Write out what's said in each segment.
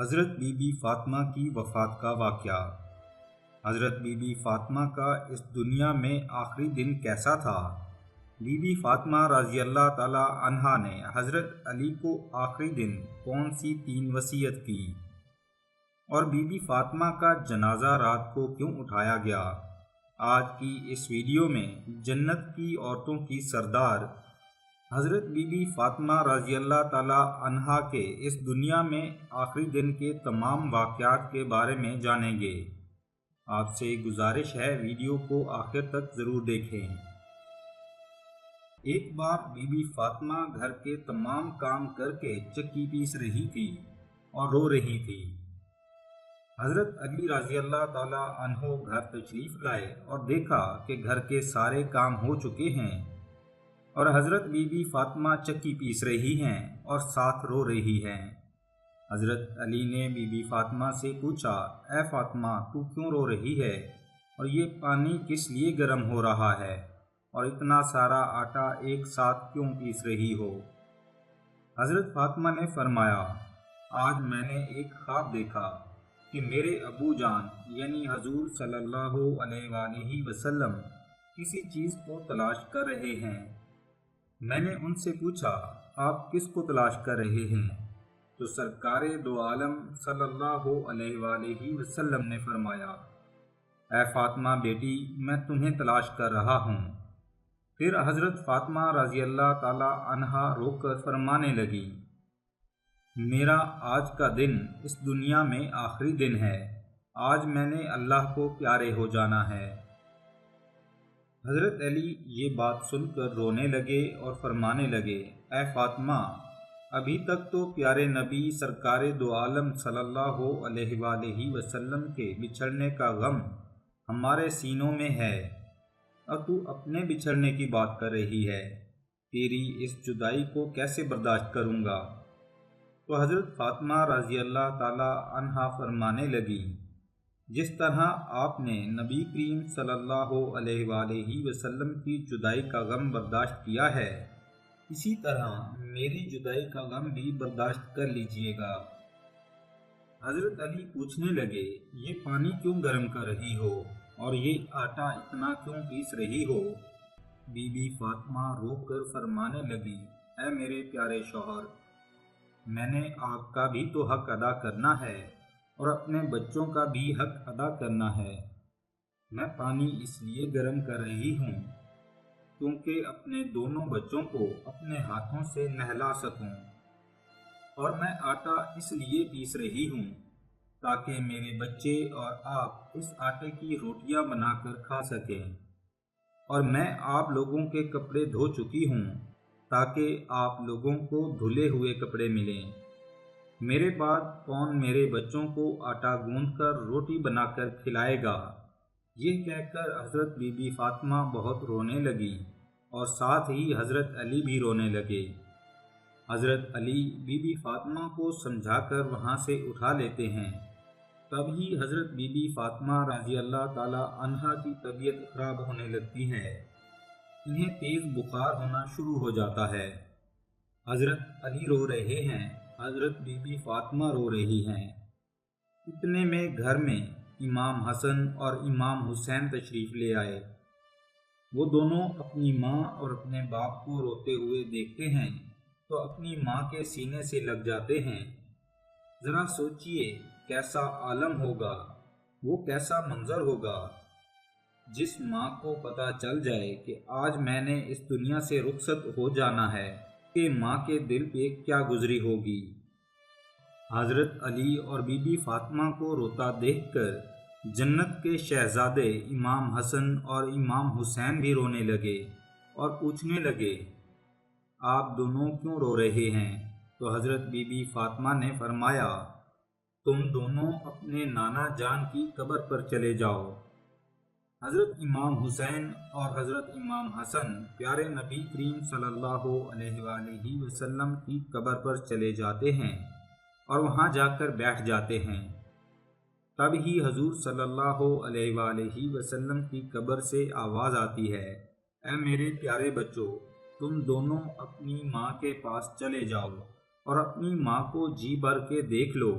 حضرت be be Fatima کی وفات کا واقعہ۔ حضرت بی بی فاطمہ کا اس دنیا میں آخری دن کیسا تھا؟ بی بی فاطمہ رضی اللہ تعالی عنہا نے حضرت علی کو آخری دن کون سی 3 وصیت کی، اور بی بی فاطمہ کا جنازہ رات کو کیوں اٹھایا گیا؟ آج کی اس ویڈیو میں جنت کی عورتوں کی سردار حضرت بی بی فاطمہ رضی اللہ تعالی عنہا کے اس دنیا میں آخری دن کے تمام واقعات کے بارے میں جانیں گے۔ آپ سے گزارش ہے ویڈیو کو آخر تک ضرور دیکھیں۔ ایک بار بی بی فاطمہ گھر کے تمام کام کر کے چکی پیس رہی تھی اور رو رہی تھی۔ حضرت علی رضی اللہ تعالی عنہ گھر تشریف لائے اور دیکھا کہ گھر کے سارے کام ہو چکے ہیں اور حضرت بی بی فاطمہ چکی پیس رہی ہیں اور ساتھ رو رہی ہیں۔ حضرت علی نے بی بی فاطمہ سے پوچھا، اے فاطمہ، تو کیوں رو رہی ہے اور یہ پانی کس لیے گرم ہو رہا ہے اور اتنا سارا آٹا ایک ساتھ کیوں پیس رہی ہو؟ حضرت فاطمہ نے فرمایا، آج میں نے ایک خواب دیکھا کہ میرے ابو جان یعنی حضور صلی اللہ علیہ وآلہ وسلم کسی چیز کو تلاش کر رہے ہیں۔ میں نے ان سے پوچھا، آپ کس کو تلاش کر رہے ہیں؟ تو سرکار دو عالم صلی اللہ علیہ وآلہ وسلم نے فرمایا، اے فاطمہ بیٹی، میں تمہیں تلاش کر رہا ہوں۔ پھر حضرت فاطمہ رضی اللہ تعالی عنہا رو کر فرمانے لگی، میرا آج کا دن اس دنیا میں آخری دن ہے، آج میں نے اللہ کو پیارے ہو جانا ہے۔ حضرت علی یہ بات سن کر رونے لگے اور فرمانے لگے، اے فاطمہ، ابھی تک تو پیارے نبی سرکار دو عالم صلی اللہ علیہ وآلہ وسلم کے بچھڑنے کا غم ہمارے سینوں میں ہے، اور تو اپنے بچھڑنے کی بات کر رہی ہے، تیری اس جدائی کو کیسے برداشت کروں گا؟ تو حضرت فاطمہ رضی اللہ تعالی عنہا فرمانے لگی، جس طرح آپ نے نبی کریم صلی اللہ علیہ وآلہ وسلم کی جدائی کا غم برداشت کیا ہے، اسی طرح میری جدائی کا غم بھی برداشت کر لیجئے گا۔ حضرت علی پوچھنے لگے، یہ پانی کیوں گرم کر رہی ہو اور یہ آٹا اتنا کیوں پیس رہی ہو؟ بی بی فاطمہ رو کر فرمانے لگی، اے میرے پیارے شوہر، میں نے آپ کا بھی تو حق ادا کرنا ہے اور اپنے بچوں کا بھی حق ادا کرنا ہے۔ میں پانی اس لیے گرم کر رہی ہوں کیونکہ اپنے دونوں بچوں کو اپنے ہاتھوں سے نہلا سکوں، اور میں آٹا اس لیے پیس رہی ہوں تاکہ میرے بچے اور آپ اس آٹے کی روٹیاں بنا کر کھا سکیں، اور میں آپ لوگوں کے کپڑے دھو چکی ہوں تاکہ آپ لوگوں کو دھلے ہوئے کپڑے ملیں۔ میرے بعد کون میرے بچوں کو آٹا گوندھ کر روٹی بنا کر کھلائے گا؟ یہ کہہ کر حضرت بی بی فاطمہ بہت رونے لگی اور ساتھ ہی حضرت علی بھی رونے لگے۔ حضرت علی بی بی فاطمہ کو سمجھا کر وہاں سے اٹھا لیتے ہیں۔ تب ہی حضرت بی بی فاطمہ رضی اللہ تعالی عنہا کی طبیعت خراب ہونے لگتی ہے، انہیں تیز بخار ہونا شروع ہو جاتا ہے۔ حضرت علی رو رہے ہیں، حضرت بی بی فاطمہ رو رہی ہیں۔ اتنے میں گھر میں امام حسن اور امام حسین تشریف لے آئے۔ وہ دونوں اپنی ماں اور اپنے باپ کو روتے ہوئے دیکھتے ہیں تو اپنی ماں کے سینے سے لگ جاتے ہیں۔ ذرا سوچئے کیسا عالم ہوگا، وہ کیسا منظر ہوگا جس ماں کو پتہ چل جائے کہ آج میں نے اس دنیا سے رخصت ہو جانا ہے، کہ ماں کے دل پہ کیا گزری ہوگی۔ حضرت علی اور بی بی فاطمہ کو روتا دیکھ کر جنت کے شہزادے امام حسن اور امام حسین بھی رونے لگے اور پوچھنے لگے، آپ دونوں کیوں رو رہے ہیں؟ تو حضرت بی بی فاطمہ نے فرمایا، تم دونوں اپنے نانا جان کی قبر پر چلے جاؤ۔ حضرت امام حسین اور حضرت امام حسن پیارے نبی کریم صلی اللہ علیہ وآلہ وسلم کی قبر پر چلے جاتے ہیں اور وہاں جا کر بیٹھ جاتے ہیں۔ تب ہی حضور صلی اللہ علیہ وآلہ وسلم کی قبر سے آواز آتی ہے، اے میرے پیارے بچوں، تم دونوں اپنی ماں کے پاس چلے جاؤ اور اپنی ماں کو جی بھر کے دیکھ لو،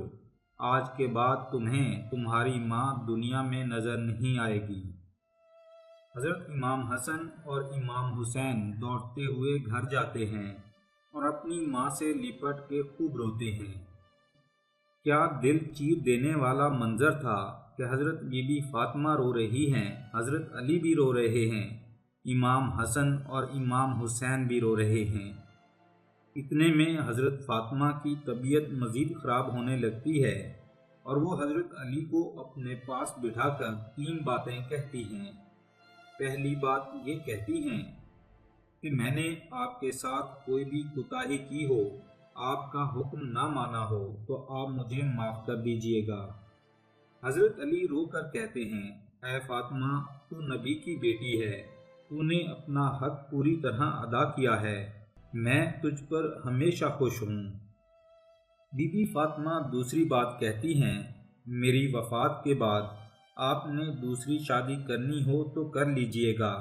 آج کے بعد تمہیں تمہاری ماں دنیا میں نظر نہیں آئے گی۔ حضرت امام حسن اور امام حسین دوڑتے ہوئے گھر جاتے ہیں اور اپنی ماں سے لپٹ کے خوب روتے ہیں۔ کیا دل چیر دینے والا منظر تھا کہ حضرت بی بی فاطمہ رو رہی ہیں، حضرت علی بھی رو رہے ہیں، امام حسن اور امام حسین بھی رو رہے ہیں۔ اتنے میں حضرت فاطمہ کی طبیعت مزید خراب ہونے لگتی ہے اور وہ حضرت علی کو اپنے پاس بٹھا کر 3 باتیں کہتی ہیں۔ پہلی بات یہ کہتی ہیں کہ میں نے آپ کے ساتھ کوئی بھی کوتاہی کی ہو، آپ کا حکم نہ مانا ہو تو آپ مجھے معاف کر دیجئے گا۔ حضرت علی رو کر کہتے ہیں، اے فاطمہ، تو نبی کی بیٹی ہے، تو نے اپنا حق پوری طرح ادا کیا ہے، میں تجھ پر ہمیشہ خوش ہوں۔ بی بی فاطمہ دوسری بات کہتی ہیں، میری وفات کے بعد آپ نے دوسری شادی کرنی ہو تو کر لیجئے گا،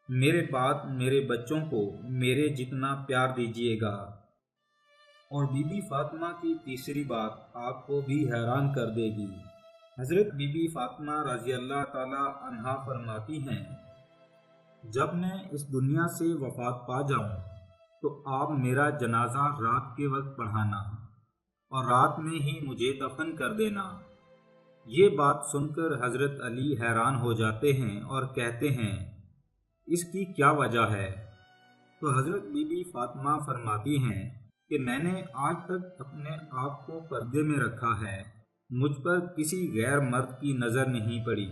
میرے بعد میرے بچوں کو میرے جتنا پیار دیجئے گا۔ اور بی بی فاطمہ کی تیسری بات آپ کو بھی حیران کر دے گی۔ حضرت بی بی فاطمہ رضی اللہ تعالی عنہا فرماتی ہیں، جب میں اس دنیا سے وفات پا جاؤں تو آپ میرا جنازہ رات کے وقت پڑھانا اور رات میں ہی مجھے دفن کر دینا۔ یہ بات سن کر حضرت علی حیران ہو جاتے ہیں اور کہتے ہیں، اس کی کیا وجہ ہے؟ تو حضرت بی بی فاطمہ فرماتی ہیں کہ میں نے آج تک اپنے آپ کو پردے میں رکھا ہے، مجھ پر کسی غیر مرد کی نظر نہیں پڑی،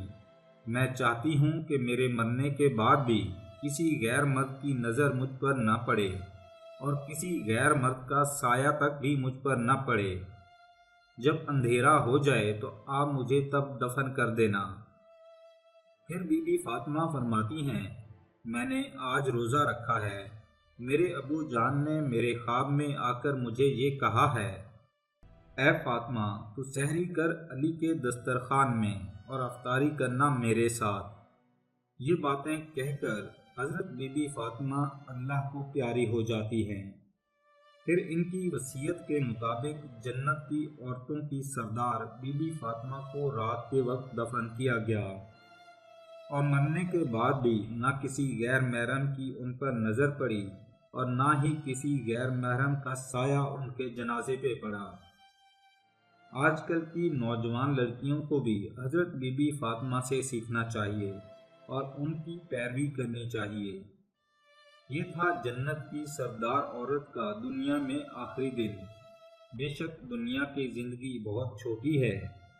میں چاہتی ہوں کہ میرے مرنے کے بعد بھی کسی غیر مرد کی نظر مجھ پر نہ پڑے اور کسی غیر مرد کا سایہ تک بھی مجھ پر نہ پڑے۔ جب اندھیرا ہو جائے تو آپ مجھے تب دفن کر دینا۔ پھر بی بی فاطمہ فرماتی ہیں، میں نے آج روزہ رکھا ہے، میرے ابو جان نے میرے خواب میں آ کر مجھے یہ کہا ہے، اے فاطمہ، تو سحری کر علی کے دسترخوان میں اور افطاری کرنا میرے ساتھ۔ یہ باتیں کہہ کر حضرت بی بی فاطمہ اللہ کو پیاری ہو جاتی ہیں۔ پھر ان کی وصیت کے مطابق جنت کی عورتوں کی سردار بی بی فاطمہ کو رات کے وقت دفن کیا گیا اور مرنے کے بعد بھی نہ کسی غیر محرم کی ان پر نظر پڑی اور نہ ہی کسی غیر محرم کا سایہ ان کے جنازے پہ پڑا۔ آج کل کی نوجوان لڑکیوں کو بھی حضرت بی بی فاطمہ سے سیکھنا چاہیے اور ان کی پیروی کرنی چاہیے۔ یہ تھا جنت کی سردار عورت کا دنیا میں آخری دن۔ بے شک دنیا کی زندگی بہت چھوٹی ہے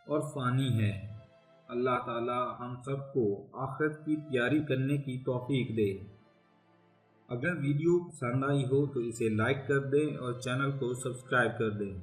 اور فانی ہے۔ اللہ تعالی ہم سب کو آخرت کی تیاری کرنے کی توفیق دے۔ اگر ویڈیو پسند آئی ہو تو اسے لائک کر دیں اور چینل کو سبسکرائب کر دیں۔